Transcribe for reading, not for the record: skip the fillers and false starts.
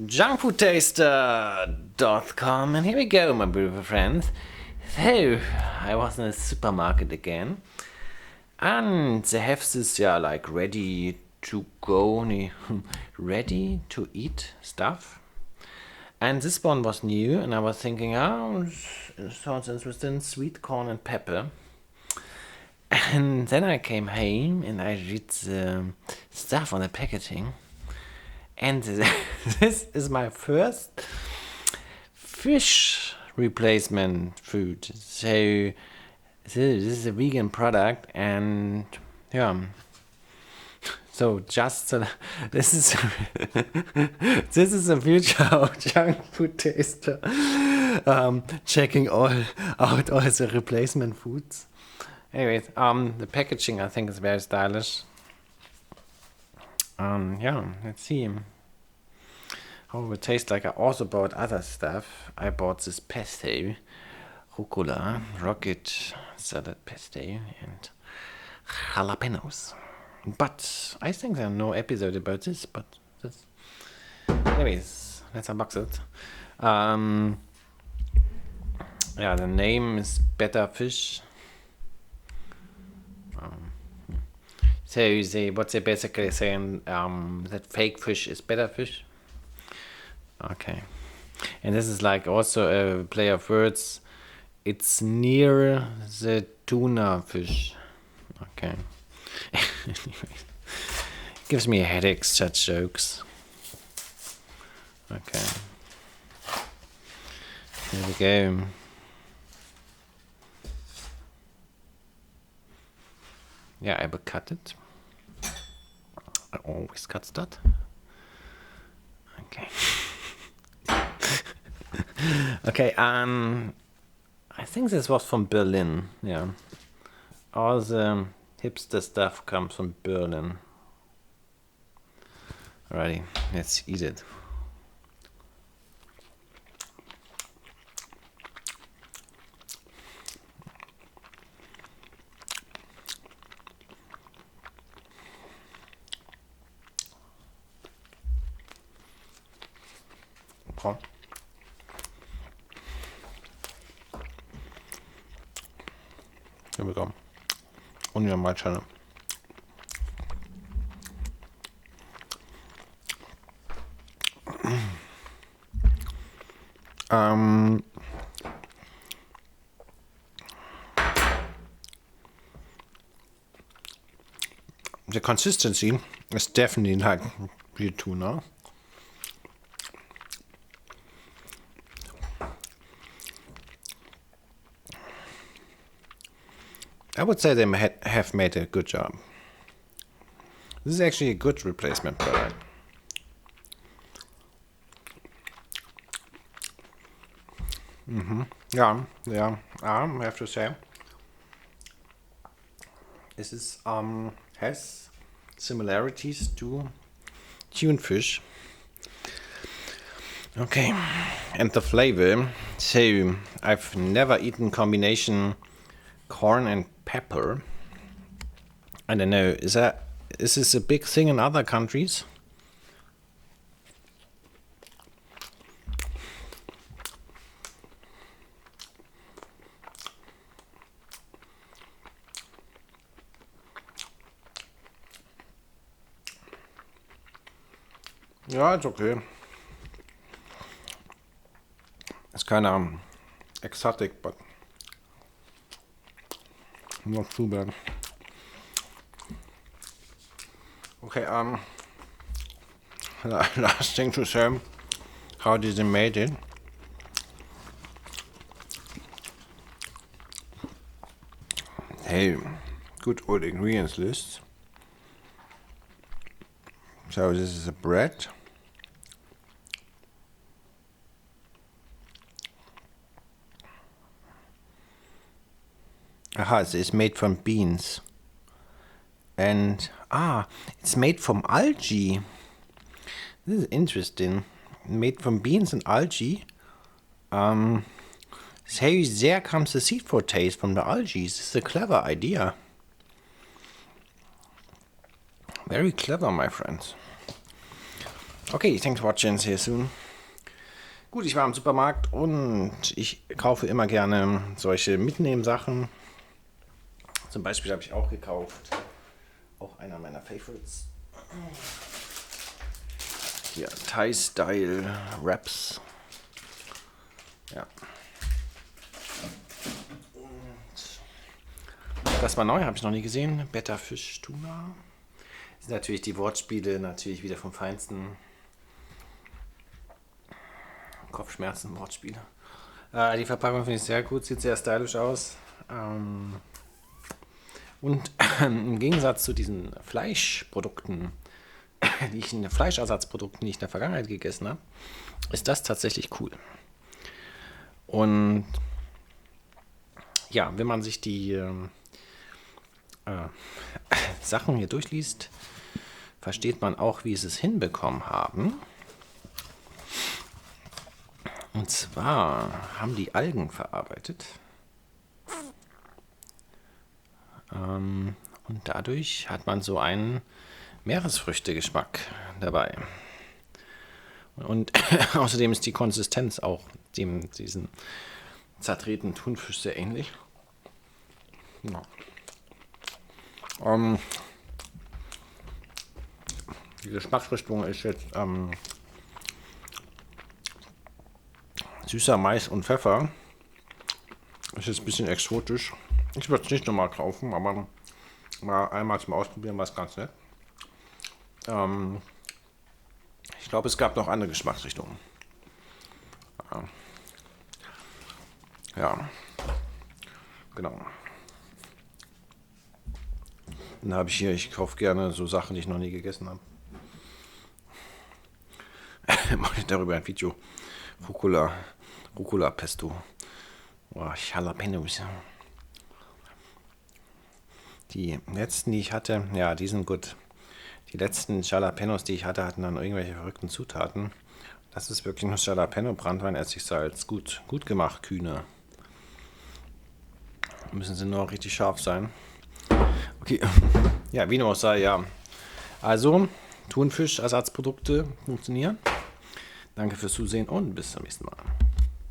Junkfoodtaster.com, and here we go, my beautiful friends. So, I was in a supermarket again, and they have this, like ready to go, ready to eat stuff. And this one was new, and I was thinking, oh, it sounds interesting, sweet corn and pepper. And then I came home and I read the stuff on the packaging. And this is my first fish replacement food. So this is a vegan product, and yeah. So this is this is the future of junk food taster. Checking out all the replacement foods. Anyways, the packaging I think is very stylish. Let's see how it would taste like. I also bought other stuff. I bought this pesto, rucola, rocket salad pesto, and jalapenos. But I think there are no episode about this. But this. Anyways, let's unbox it. The name is Better Fish. So what they basically saying, that fake fish is better fish. Okay, and this is like also a play of words. It's near the tuna fish. Okay. Anyways, gives me a headache, such jokes. Okay. Here we go. Yeah, I will cut it. I always cut that. Okay. Okay, I think this was from Berlin, yeah. All the hipster stuff comes from Berlin. Alrighty, let's eat it. Okay. Here we go. Only on my channel. The consistency is definitely like real tuna. I would say they have made a good job. This is actually a good replacement product. Yeah, I have to say. This is has similarities to tunefish. Okay, and the flavor. So I've never eaten combination corn and pepper. I don't know. Is this a big thing in other countries? Yeah, it's okay. It's kind of exotic, but not too bad. Okay, last thing to say, how did they made it? Hey, good old ingredients list. So this is a bread. Aha, it's made from beans. And it's made from algae. This is interesting. Made from beans and algae. So there comes the seed for taste from the algae. This is a clever idea. Very clever, my friends. Okay, thanks for watching. See you soon. Gut, ich war im Supermarkt und ich kaufe immer gerne solche Mitnehmsachen. Zum Beispiel habe ich auch gekauft, auch einer meiner Favorites. Hier, Thai-Style Wraps. Ja. Und das war neu, habe ich noch nie gesehen. Better Fish Tuna. Das sind natürlich die Wortspiele, natürlich wieder vom Feinsten. Kopfschmerzen, Wortspiele. Die Verpackung finde ich sehr gut, sieht sehr stylisch aus. Und im Gegensatz zu diesen Fleischprodukten, Fleischersatzprodukten, die ich in der Vergangenheit gegessen habe, ist das tatsächlich cool. Und ja, wenn man sich die Sachen hier durchliest, versteht man auch, wie sie es hinbekommen haben. Und zwar haben die Algen verarbeitet. Und dadurch hat man so einen Meeresfrüchte-Geschmack dabei. Und außerdem ist die Konsistenz auch diesen zertretenen Thunfisch sehr ähnlich. Ja. Die Geschmacksrichtung ist jetzt süßer Mais und Pfeffer. Ist jetzt ein bisschen exotisch. Ich würde es nicht nochmal kaufen, aber mal einmal zum Ausprobieren war es ganz nett. Ich glaube, es gab noch andere Geschmacksrichtungen. Ja, genau. Dann habe ich hier, ich kaufe gerne so Sachen, die ich noch nie gegessen habe. Mache ich darüber ein Video. Rucola Pesto. Oh, Jalapenos. Die letzten, die ich hatte, ja, die sind gut. Die letzten Jalapenos, die ich hatte, hatten dann irgendwelche verrückten Zutaten. Das ist wirklich nur Jalapeno, Branntwein, Essigsalz. Gut gemacht, Kühne. Müssen sie nur richtig scharf sein. Okay, ja, wie noch sei, ja. Also, Thunfisch-Ersatzprodukte funktionieren. Danke fürs Zusehen und bis zum nächsten Mal.